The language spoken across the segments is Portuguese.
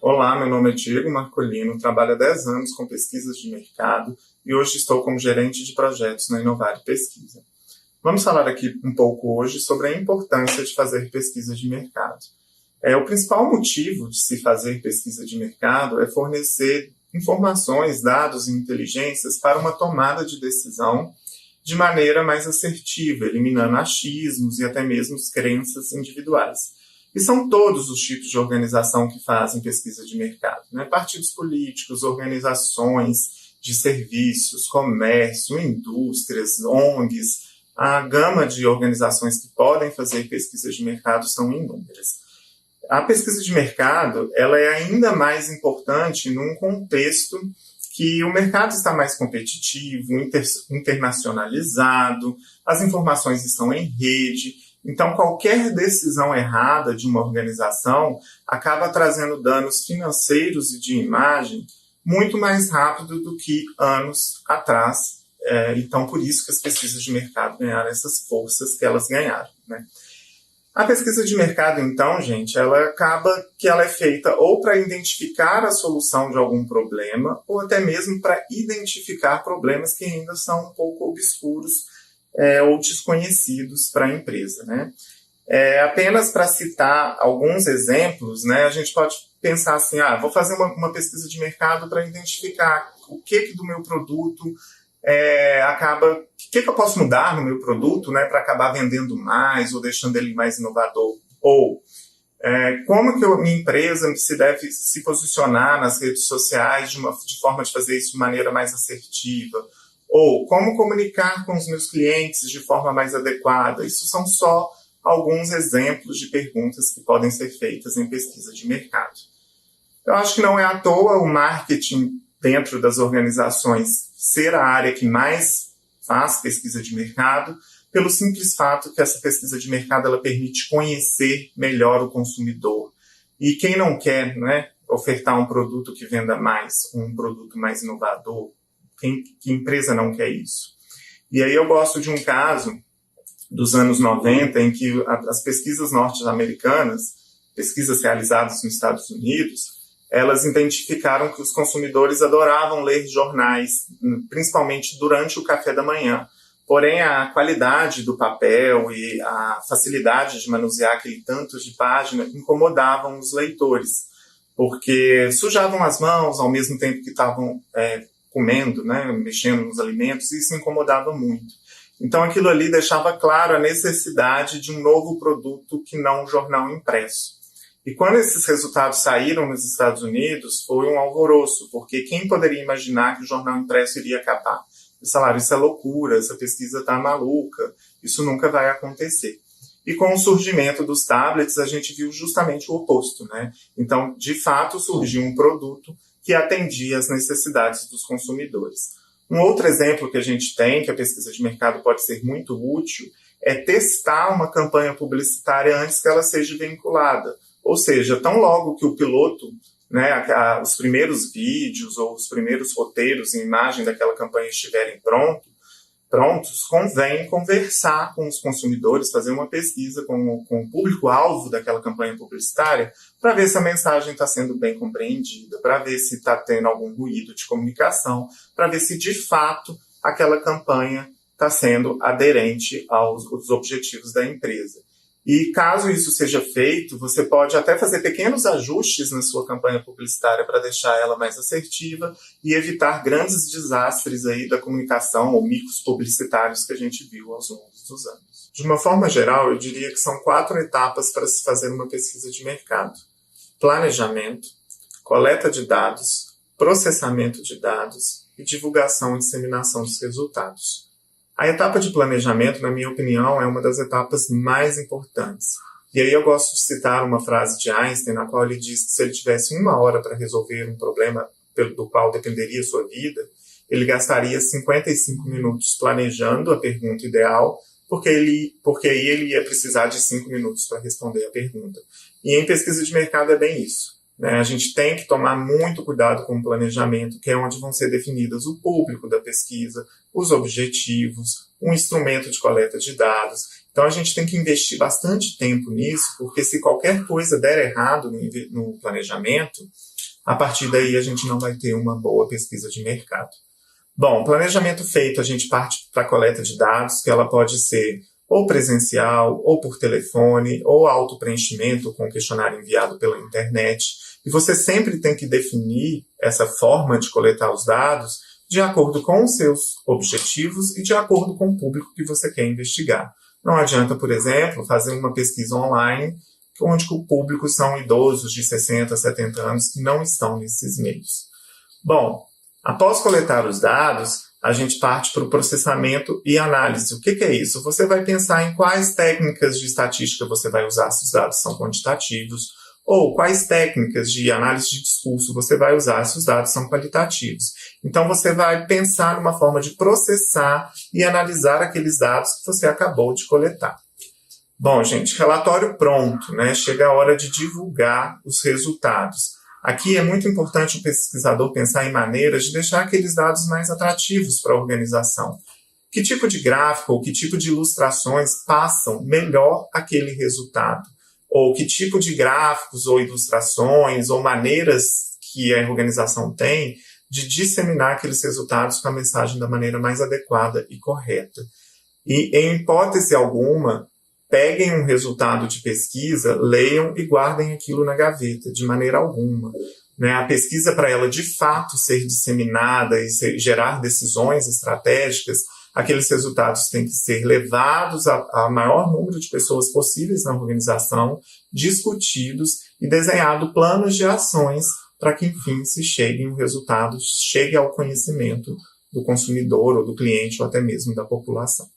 Olá, meu nome é Diego Marcolino, trabalho há 10 anos com pesquisas de mercado e hoje estou como gerente de projetos na Inovare Pesquisa. Vamos falar aqui um pouco hoje sobre a importância de fazer pesquisa de mercado. O principal motivo de se fazer pesquisa de mercado é fornecer informações, dados e inteligências para uma tomada de decisão de maneira mais assertiva, eliminando achismos e até mesmo crenças individuais. E são todos os tipos de organização que fazem pesquisa de mercado, né? Partidos políticos, organizações de serviços, comércio, indústrias, ONGs, a gama de organizações que podem fazer pesquisa de mercado são inúmeras. A pesquisa de mercado ela é ainda mais importante num contexto que o mercado está mais competitivo, internacionalizado, as informações estão em rede. Então, qualquer decisão errada de uma organização acaba trazendo danos financeiros e de imagem muito mais rápido do que anos atrás. Então, por isso que as pesquisas de mercado ganharam essas forças que elas ganharam, né? A pesquisa de mercado, então, gente, ela é feita ou para identificar a solução de algum problema ou até mesmo para identificar problemas que ainda são um pouco obscuros ou desconhecidos para a empresa, né? Apenas para citar alguns exemplos, né, a gente pode pensar assim, vou fazer uma pesquisa de mercado para identificar o que do meu produto o que eu posso mudar no meu produto, né, para acabar vendendo mais ou deixando ele mais inovador, ou como que a minha empresa deve se posicionar nas redes sociais de forma de fazer isso de maneira mais assertiva, ou como comunicar com os meus clientes de forma mais adequada. Isso são só alguns exemplos de perguntas que podem ser feitas em pesquisa de mercado. Eu acho que não é à toa o marketing dentro das organizações ser a área que mais faz pesquisa de mercado, pelo simples fato que essa pesquisa de mercado ela permite conhecer melhor o consumidor. E quem não quer, né, ofertar um produto que venda mais, um produto mais inovador, que empresa não quer isso? E aí eu gosto de um caso dos anos 90, em que as pesquisas norte-americanas, pesquisas realizadas nos Estados Unidos, elas identificaram que os consumidores adoravam ler jornais, principalmente durante o café da manhã. Porém, a qualidade do papel e a facilidade de manusear aquele tanto de página incomodavam os leitores, porque sujavam as mãos ao mesmo tempo que estavam comendo, né, mexendo nos alimentos, e isso incomodava muito. Então, aquilo ali deixava claro a necessidade de um novo produto que não um jornal impresso. E quando esses resultados saíram nos Estados Unidos, foi um alvoroço, porque quem poderia imaginar que o jornal impresso iria acabar? Eles falaram, isso é loucura, essa pesquisa está maluca, isso nunca vai acontecer. E com o surgimento dos tablets, a gente viu justamente o oposto, né? Então, de fato, surgiu um produto que atendia às necessidades dos consumidores. Um outro exemplo que a gente tem, que a pesquisa de mercado pode ser muito útil, é testar uma campanha publicitária antes que ela seja vinculada. Ou seja, tão logo que o piloto, né, os primeiros vídeos ou os primeiros roteiros em imagem daquela campanha estiverem prontos, convém conversar com os consumidores, fazer uma pesquisa com o público-alvo daquela campanha publicitária para ver se a mensagem está sendo bem compreendida, para ver se está tendo algum ruído de comunicação, para ver se de fato aquela campanha está sendo aderente aos objetivos da empresa. E caso isso seja feito, você pode até fazer pequenos ajustes na sua campanha publicitária para deixar ela mais assertiva e evitar grandes desastres aí da comunicação ou micos publicitários que a gente viu ao longo dos anos. De uma forma geral, eu diria que são 4 etapas para se fazer uma pesquisa de mercado: planejamento, coleta de dados, processamento de dados e divulgação e disseminação dos resultados. A etapa de planejamento, na minha opinião, é uma das etapas mais importantes. E aí eu gosto de citar uma frase de Einstein, na qual ele diz que se ele tivesse 1 hora para resolver um problema do qual dependeria a sua vida, ele gastaria 55 minutos planejando a pergunta ideal, porque aí ele ia precisar de 5 minutos para responder a pergunta. E em pesquisa de mercado é bem isso. A gente tem que tomar muito cuidado com o planejamento, que é onde vão ser definidos o público da pesquisa, os objetivos, um instrumento de coleta de dados. Então, a gente tem que investir bastante tempo nisso, porque se qualquer coisa der errado no planejamento, a partir daí a gente não vai ter uma boa pesquisa de mercado. Bom, planejamento feito, a gente parte para a coleta de dados, que ela pode ser ou presencial, ou por telefone, ou autopreenchimento com questionário enviado pela internet. E você sempre tem que definir essa forma de coletar os dados de acordo com os seus objetivos e de acordo com o público que você quer investigar. Não adianta, por exemplo, fazer uma pesquisa online onde o público são idosos de 60, 70 anos que não estão nesses meios. Bom, após coletar os dados, a gente parte para o processamento e análise. O que é isso? Você vai pensar em quais técnicas de estatística você vai usar se os dados são quantitativos, ou quais técnicas de análise de discurso você vai usar se os dados são qualitativos. Então, você vai pensar numa forma de processar e analisar aqueles dados que você acabou de coletar. Bom, gente, relatório pronto, né? Chega a hora de divulgar os resultados. Aqui é muito importante o pesquisador pensar em maneiras de deixar aqueles dados mais atrativos para a organização. Que tipo de gráfico ou que tipo de ilustrações passam melhor aquele resultado? Ou que tipo de gráficos ou ilustrações ou maneiras que a organização tem de disseminar aqueles resultados com a mensagem da maneira mais adequada e correta. E, em hipótese alguma, peguem um resultado de pesquisa, leiam e guardem aquilo na gaveta, de maneira alguma. Né? A pesquisa, para ela de fato ser disseminada e gerar decisões estratégicas, aqueles resultados têm que ser levados a maior número de pessoas possíveis na organização, discutidos e desenhado planos de ações para que, enfim, se chegue um resultado, chegue ao conhecimento do consumidor ou do cliente ou até mesmo da população.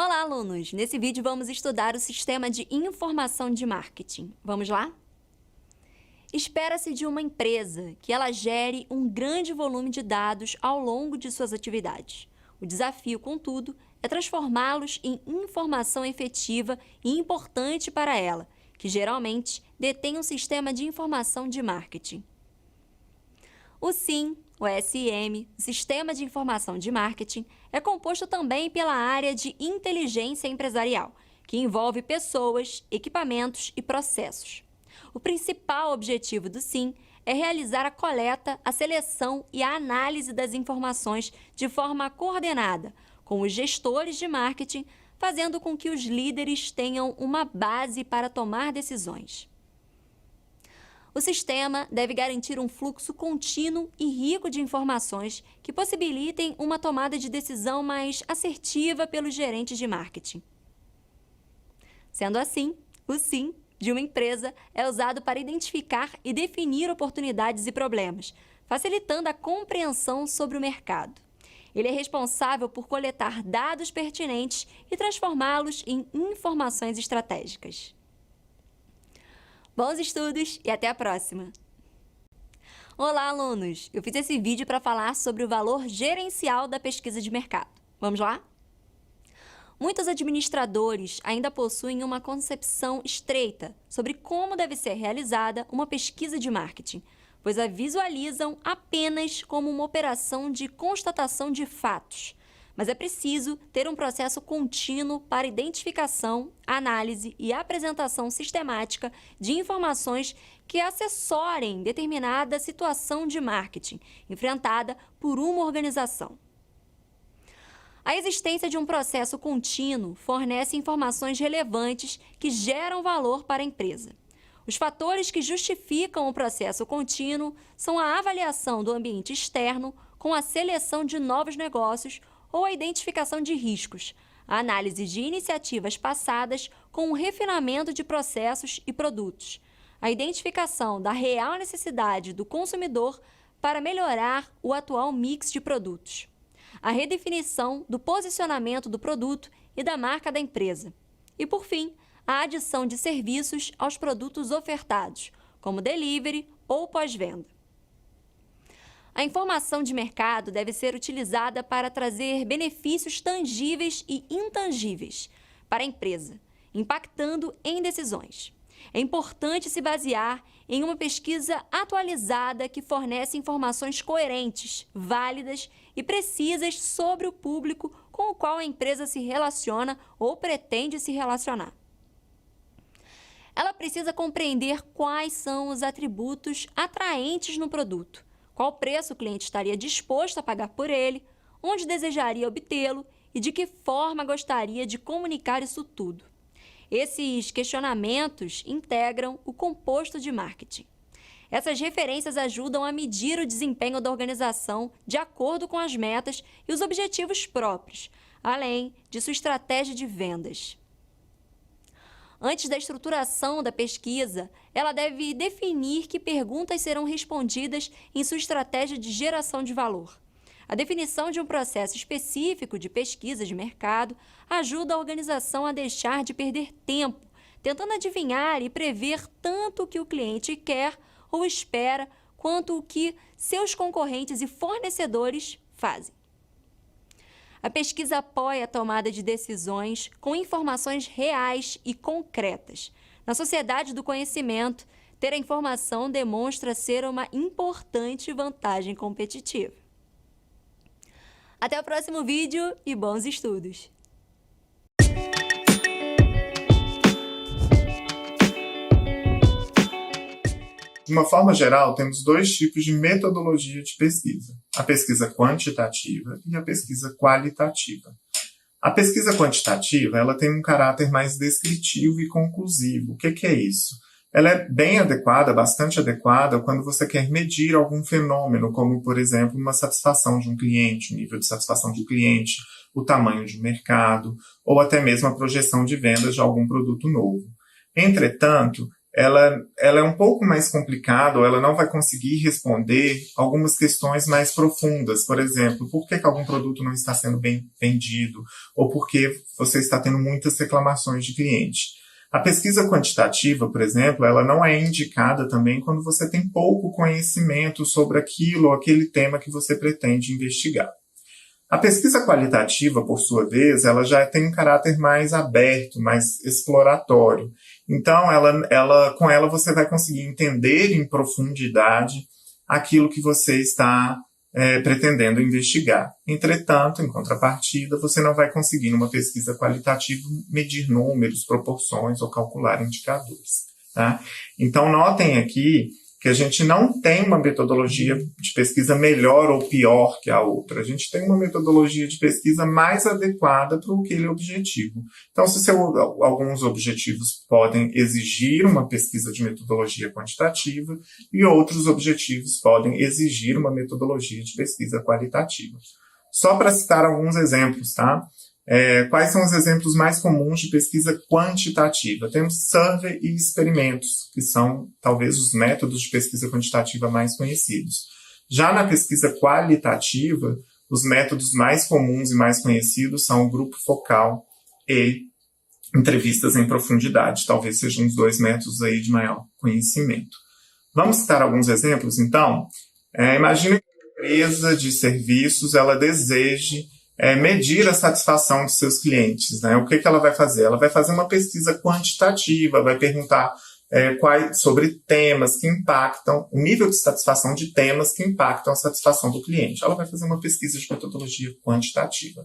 Olá, alunos! Nesse vídeo vamos estudar o sistema de informação de marketing. Vamos lá? Espera-se de uma empresa que ela gere um grande volume de dados ao longo de suas atividades. O desafio, contudo, é transformá-los em informação efetiva e importante para ela, que geralmente detém um sistema de informação de marketing. O SIM, o SM, o Sistema de Informação de Marketing, é composto também pela área de inteligência empresarial, que envolve pessoas, equipamentos e processos. O principal objetivo do SIM é realizar a coleta, a seleção e a análise das informações de forma coordenada, com os gestores de marketing, fazendo com que os líderes tenham uma base para tomar decisões. O sistema deve garantir um fluxo contínuo e rico de informações que possibilitem uma tomada de decisão mais assertiva pelos gerentes de marketing. Sendo assim, o SIM de uma empresa é usado para identificar e definir oportunidades e problemas, facilitando a compreensão sobre o mercado. Ele é responsável por coletar dados pertinentes e transformá-los em informações estratégicas. Bons estudos e até a próxima! Olá, alunos! Eu fiz esse vídeo para falar sobre o valor gerencial da pesquisa de mercado. Vamos lá? Muitos administradores ainda possuem uma concepção estreita sobre como deve ser realizada uma pesquisa de marketing, pois a visualizam apenas como uma operação de constatação de fatos. Mas é preciso ter um processo contínuo para identificação, análise e apresentação sistemática de informações que assessorem determinada situação de marketing enfrentada por uma organização. A existência de um processo contínuo fornece informações relevantes que geram valor para a empresa. Os fatores que justificam o processo contínuo são a avaliação do ambiente externo com a seleção de novos negócios ou a identificação de riscos, a análise de iniciativas passadas com o refinamento de processos e produtos, a identificação da real necessidade do consumidor para melhorar o atual mix de produtos, a redefinição do posicionamento do produto e da marca da empresa. E, por fim, a adição de serviços aos produtos ofertados, como delivery ou pós-venda. A informação de mercado deve ser utilizada para trazer benefícios tangíveis e intangíveis para a empresa, impactando em decisões. É importante se basear em uma pesquisa atualizada que fornece informações coerentes, válidas e precisas sobre o público com o qual a empresa se relaciona ou pretende se relacionar. Ela precisa compreender quais são os atributos atraentes no produto, qual preço o cliente estaria disposto a pagar por ele, onde desejaria obtê-lo e de que forma gostaria de comunicar isso tudo. Esses questionamentos integram o composto de marketing. Essas referências ajudam a medir o desempenho da organização de acordo com as metas e os objetivos próprios, além de sua estratégia de vendas. Antes da estruturação da pesquisa, ela deve definir que perguntas serão respondidas em sua estratégia de geração de valor. A definição de um processo específico de pesquisa de mercado ajuda a organização a deixar de perder tempo, tentando adivinhar e prever tanto o que o cliente quer ou espera, quanto o que seus concorrentes e fornecedores fazem. A pesquisa apoia a tomada de decisões com informações reais e concretas. Na sociedade do conhecimento, ter a informação demonstra ser uma importante vantagem competitiva. Até o próximo vídeo e bons estudos! De uma forma geral, temos dois tipos de metodologia de pesquisa: a pesquisa quantitativa e a pesquisa qualitativa. A pesquisa quantitativa, ela tem um caráter mais descritivo e conclusivo. O que é isso? Ela é bem adequada, bastante adequada, quando você quer medir algum fenômeno, como, por exemplo, uma satisfação de um cliente, o nível de satisfação de um cliente, o tamanho de um mercado, ou até mesmo a projeção de vendas de algum produto novo. Entretanto, ela é um pouco mais complicada, ou ela não vai conseguir responder algumas questões mais profundas. Por exemplo, por que algum produto não está sendo bem vendido? Ou por que você está tendo muitas reclamações de cliente? A pesquisa quantitativa, por exemplo, ela não é indicada também quando você tem pouco conhecimento sobre aquilo ou aquele tema que você pretende investigar. A pesquisa qualitativa, por sua vez, ela já tem um caráter mais aberto, mais exploratório. Então, com ela você vai conseguir entender em profundidade aquilo que você está pretendendo investigar. Entretanto, em contrapartida, você não vai conseguir, numa pesquisa qualitativa, medir números, proporções ou calcular indicadores. Tá? Então, notem aqui que a gente não tem uma metodologia de pesquisa melhor ou pior que a outra. A gente tem uma metodologia de pesquisa mais adequada para aquele objetivo. Então, alguns objetivos podem exigir uma pesquisa de metodologia quantitativa e outros objetivos podem exigir uma metodologia de pesquisa qualitativa. Só para citar alguns exemplos, tá? Quais são os exemplos mais comuns de pesquisa quantitativa? Temos survey e experimentos, que são talvez os métodos de pesquisa quantitativa mais conhecidos. Já na pesquisa qualitativa, os métodos mais comuns e mais conhecidos são o grupo focal e entrevistas em profundidade. Talvez sejam os dois métodos aí de maior conhecimento. Vamos citar alguns exemplos, então? Imagine que uma empresa de serviços ela deseje medir a satisfação de seus clientes, né? O que ela vai fazer? Ela vai fazer uma pesquisa quantitativa, vai perguntar sobre temas que impactam, o nível de satisfação de temas que impactam a satisfação do cliente. Ela vai fazer uma pesquisa de metodologia quantitativa.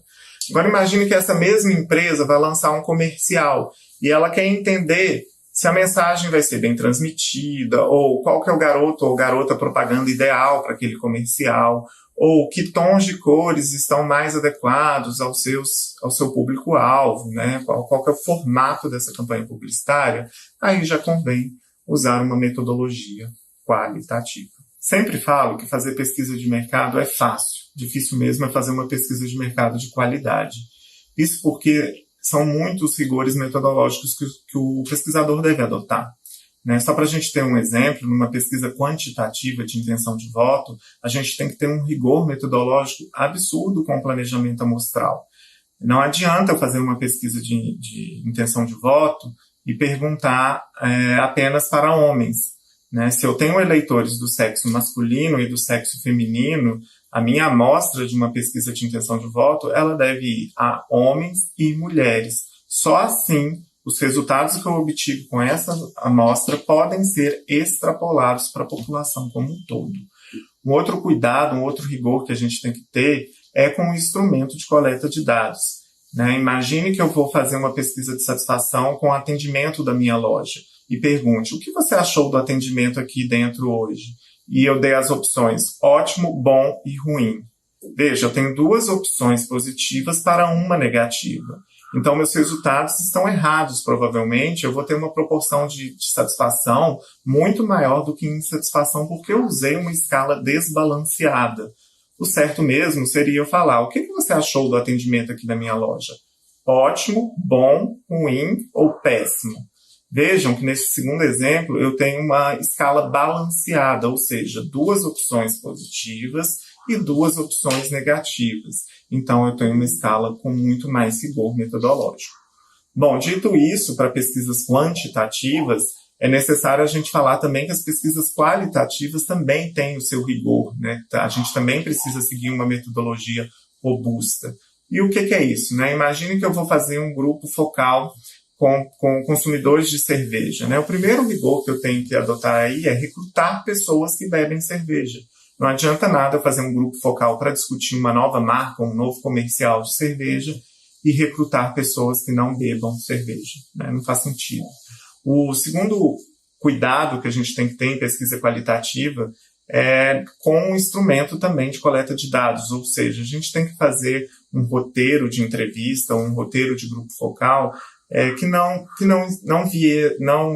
Agora imagine que essa mesma empresa vai lançar um comercial e ela quer entender se a mensagem vai ser bem transmitida, ou qual que é o garoto ou garota propaganda ideal para aquele comercial, ou que tons de cores estão mais adequados ao seu público-alvo, né? Qual que é o formato dessa campanha publicitária. Aí já convém usar uma metodologia qualitativa. Sempre falo que fazer pesquisa de mercado é fácil, difícil mesmo é fazer uma pesquisa de mercado de qualidade. Isso porque são muitos rigores metodológicos que o pesquisador deve adotar. Né? Só para a gente ter um exemplo, numa pesquisa quantitativa de intenção de voto, a gente tem que ter um rigor metodológico absurdo com o planejamento amostral. Não adianta eu fazer uma pesquisa de intenção de voto e perguntar apenas para homens. Né? Se eu tenho eleitores do sexo masculino e do sexo feminino, a minha amostra de uma pesquisa de intenção de voto, ela deve ir a homens e mulheres. Só assim, os resultados que eu obtive com essa amostra podem ser extrapolados para a população como um todo. Um outro cuidado, um outro rigor que a gente tem que ter é com o instrumento de coleta de dados. Né? Imagine que eu vou fazer uma pesquisa de satisfação com o atendimento da minha loja. e pergunte: o que você achou do atendimento aqui dentro hoje? E eu dei as opções ótimo, bom e ruim. Veja, eu tenho 2 opções positivas para uma negativa. Então, meus resultados estão errados, provavelmente. Eu vou ter uma proporção de satisfação muito maior do que insatisfação, porque eu usei uma escala desbalanceada. O certo mesmo seria eu falar: o que você achou do atendimento aqui da minha loja? Ótimo, bom, ruim ou péssimo? Vejam que nesse segundo exemplo eu tenho uma escala balanceada, ou seja, 2 opções positivas e 2 opções negativas. Então, eu tenho uma escala com muito mais rigor metodológico. Bom, dito isso, para pesquisas quantitativas, é necessário a gente falar também que as pesquisas qualitativas também têm o seu rigor, né? A gente também precisa seguir uma metodologia robusta. E o que é isso, né? Imagine que eu vou fazer um grupo focal com consumidores de cerveja, né? O primeiro rigor que eu tenho que adotar aí é recrutar pessoas que bebem cerveja. Não adianta nada eu fazer um grupo focal para discutir uma nova marca, um novo comercial de cerveja e recrutar pessoas que não bebam cerveja, né? Não faz sentido. O segundo cuidado que a gente tem que ter em pesquisa qualitativa é com um instrumento também de coleta de dados, ou seja, a gente tem que fazer um roteiro de entrevista, um roteiro de grupo focal que não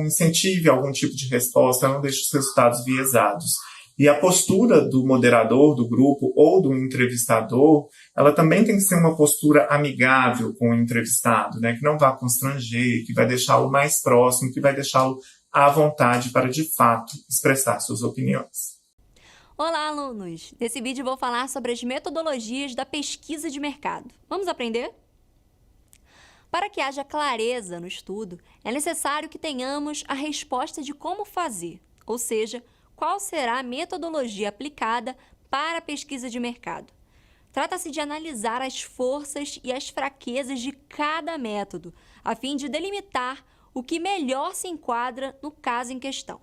incentive algum tipo de resposta, não deixe os resultados viesados. E a postura do moderador do grupo ou do entrevistador, ela também tem que ser uma postura amigável com o entrevistado, né? Que não vai constranger, que vai deixá-lo mais próximo, que vai deixá-lo à vontade para, de fato, expressar suas opiniões. Olá, alunos! Nesse vídeo vou falar sobre as metodologias da pesquisa de mercado. Vamos aprender? Para que haja clareza no estudo, é necessário que tenhamos a resposta de como fazer, ou seja, qual será a metodologia aplicada para a pesquisa de mercado. Trata-se de analisar as forças e as fraquezas de cada método, a fim de delimitar o que melhor se enquadra no caso em questão.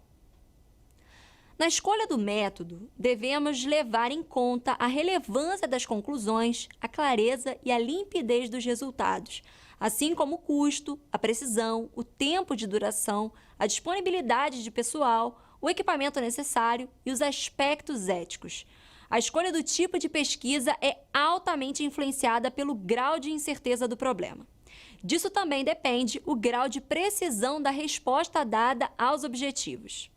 Na escolha do método, devemos levar em conta a relevância das conclusões, a clareza e a limpidez dos resultados, assim como o custo, a precisão, o tempo de duração, a disponibilidade de pessoal, o equipamento necessário e os aspectos éticos. A escolha do tipo de pesquisa é altamente influenciada pelo grau de incerteza do problema. Disso também depende o grau de precisão da resposta dada aos objetivos.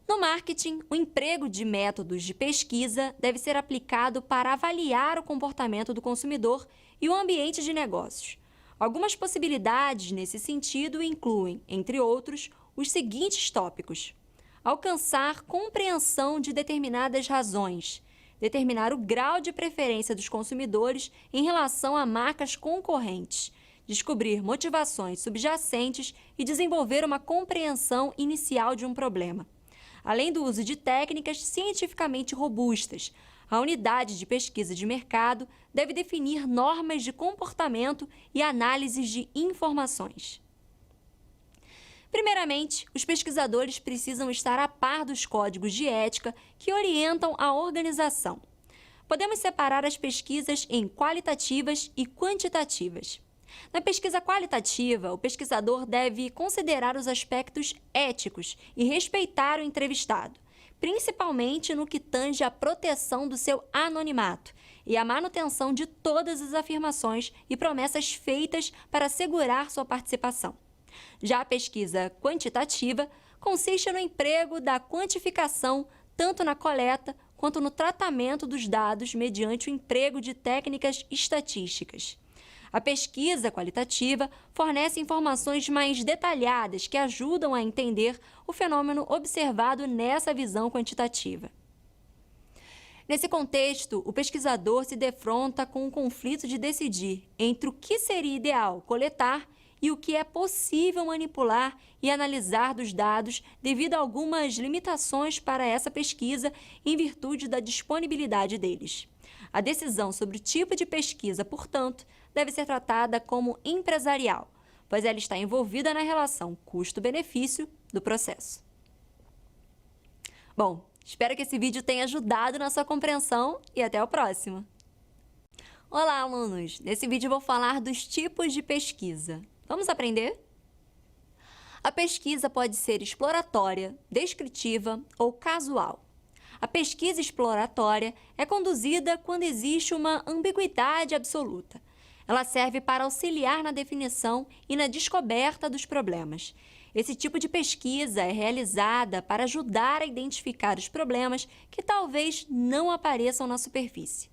No marketing, o emprego de métodos de pesquisa deve ser aplicado para avaliar o comportamento do consumidor e o ambiente de negócios. Algumas possibilidades nesse sentido incluem, entre outros, os seguintes tópicos: alcançar compreensão de determinadas razões, determinar o grau de preferência dos consumidores em relação a marcas concorrentes, descobrir motivações subjacentes e desenvolver uma compreensão inicial de um problema. Além do uso de técnicas cientificamente robustas, a unidade de pesquisa de mercado deve definir normas de comportamento e análises de informações. Primeiramente, os pesquisadores precisam estar a par dos códigos de ética que orientam a organização. Podemos separar as pesquisas em qualitativas e quantitativas. Na pesquisa qualitativa, o pesquisador deve considerar os aspectos éticos e respeitar o entrevistado, principalmente no que tange à proteção do seu anonimato e à manutenção de todas as afirmações e promessas feitas para assegurar sua participação. Já a pesquisa quantitativa consiste no emprego da quantificação tanto na coleta quanto no tratamento dos dados mediante o emprego de técnicas estatísticas. A pesquisa qualitativa fornece informações mais detalhadas que ajudam a entender o fenômeno observado nessa visão quantitativa. Nesse contexto, o pesquisador se defronta com o conflito de decidir entre o que seria ideal coletar e o que é possível manipular e analisar dos dados devido a algumas limitações para essa pesquisa em virtude da disponibilidade deles. A decisão sobre o tipo de pesquisa, portanto, deve ser tratada como empresarial, pois ela está envolvida na relação custo-benefício do processo. Bom, espero que esse vídeo tenha ajudado na sua compreensão e até o próximo! Olá, alunos! Nesse vídeo vou falar dos tipos de pesquisa. Vamos aprender? A pesquisa pode ser exploratória, descritiva ou casual. A pesquisa exploratória é conduzida quando existe uma ambiguidade absoluta. Ela serve para auxiliar na definição e na descoberta dos problemas. Esse tipo de pesquisa é realizada para ajudar a identificar os problemas que talvez não apareçam na superfície.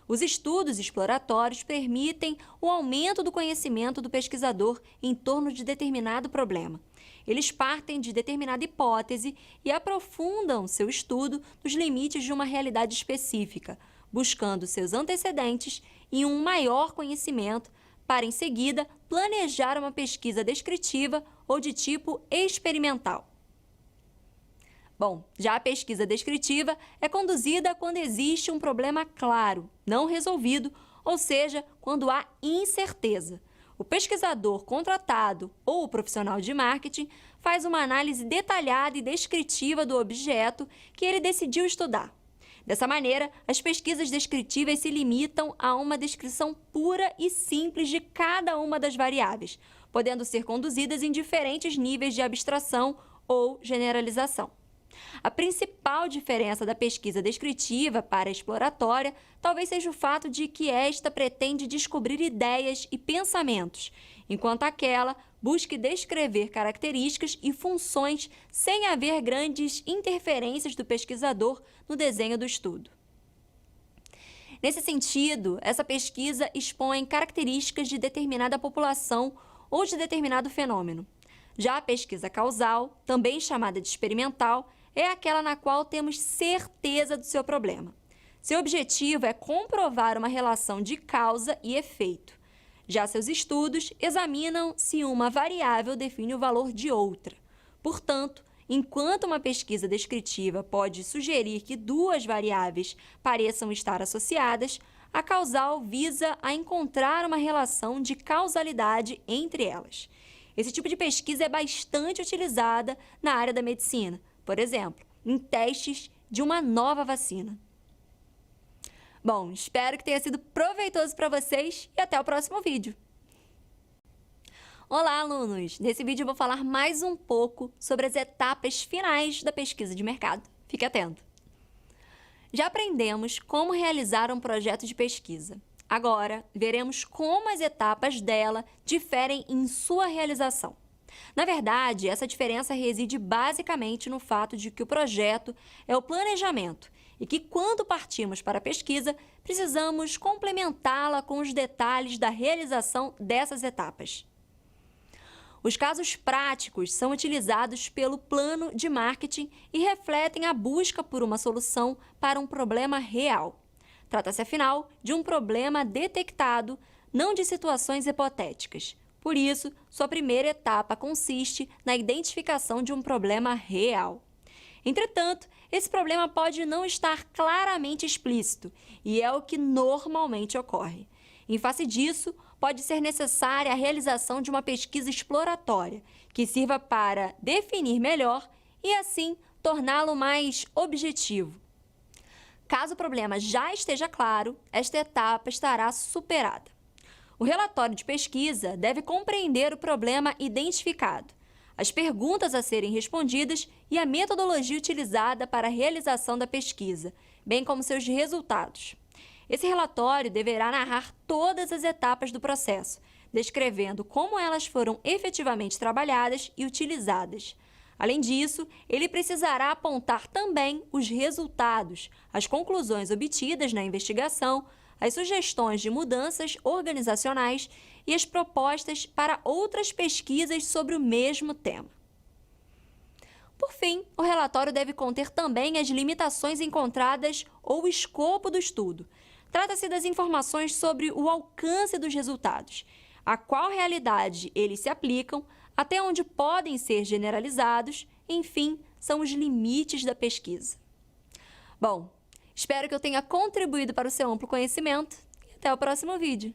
Os estudos exploratórios permitem o aumento do conhecimento do pesquisador em torno de determinado problema. Eles partem de determinada hipótese e aprofundam seu estudo nos limites de uma realidade específica, buscando seus antecedentes e um maior conhecimento para, em seguida, planejar uma pesquisa descritiva ou de tipo experimental. Bom, já a pesquisa descritiva é conduzida quando existe um problema claro, não resolvido, ou seja, quando há incerteza. O pesquisador contratado ou o profissional de marketing faz uma análise detalhada e descritiva do objeto que ele decidiu estudar. Dessa maneira, as pesquisas descritivas se limitam a uma descrição pura e simples de cada uma das variáveis, podendo ser conduzidas em diferentes níveis de abstração ou generalização. A principal diferença da pesquisa descritiva para a exploratória talvez seja o fato de que esta pretende descobrir ideias e pensamentos, enquanto aquela busque descrever características e funções sem haver grandes interferências do pesquisador no desenho do estudo. Nesse sentido, essa pesquisa expõe características de determinada população ou de determinado fenômeno. Já a pesquisa causal, também chamada de experimental, é aquela na qual temos certeza do seu problema. Seu objetivo é comprovar uma relação de causa e efeito. Já seus estudos examinam se uma variável define o valor de outra. Portanto, enquanto uma pesquisa descritiva pode sugerir que duas variáveis pareçam estar associadas, a causal visa a encontrar uma relação de causalidade entre elas. Esse tipo de pesquisa é bastante utilizada na área da medicina, por exemplo, em testes de uma nova vacina. Bom, espero que tenha sido proveitoso para vocês e até o próximo vídeo. Olá, alunos! Nesse vídeo eu vou falar mais um pouco sobre as etapas finais da pesquisa de mercado. Fique atento! Já aprendemos como realizar um projeto de pesquisa. Agora, veremos como as etapas dela diferem em sua realização. Na verdade, essa diferença reside basicamente no fato de que o projeto é o planejamento e que, quando partimos para a pesquisa, precisamos complementá-la com os detalhes da realização dessas etapas. Os casos práticos são utilizados pelo plano de marketing e refletem a busca por uma solução para um problema real. Trata-se, afinal, de um problema detectado, não de situações hipotéticas. Por isso, sua primeira etapa consiste na identificação de um problema real. Entretanto, esse problema pode não estar claramente explícito, e é o que normalmente ocorre. Em face disso, pode ser necessária a realização de uma pesquisa exploratória, que sirva para definir melhor e, assim, torná-lo mais objetivo. Caso o problema já esteja claro, esta etapa estará superada. O relatório de pesquisa deve compreender o problema identificado, as perguntas a serem respondidas e a metodologia utilizada para a realização da pesquisa, bem como seus resultados. Esse relatório deverá narrar todas as etapas do processo, descrevendo como elas foram efetivamente trabalhadas e utilizadas. Além disso, ele precisará apontar também os resultados, as conclusões obtidas na investigação, as sugestões de mudanças organizacionais e as propostas para outras pesquisas sobre o mesmo tema. Por fim, o relatório deve conter também as limitações encontradas ou o escopo do estudo. Trata-se das informações sobre o alcance dos resultados, a qual realidade eles se aplicam, até onde podem ser generalizados, enfim, são os limites da pesquisa. Bom, espero que eu tenha contribuído para o seu amplo conhecimento e até o próximo vídeo.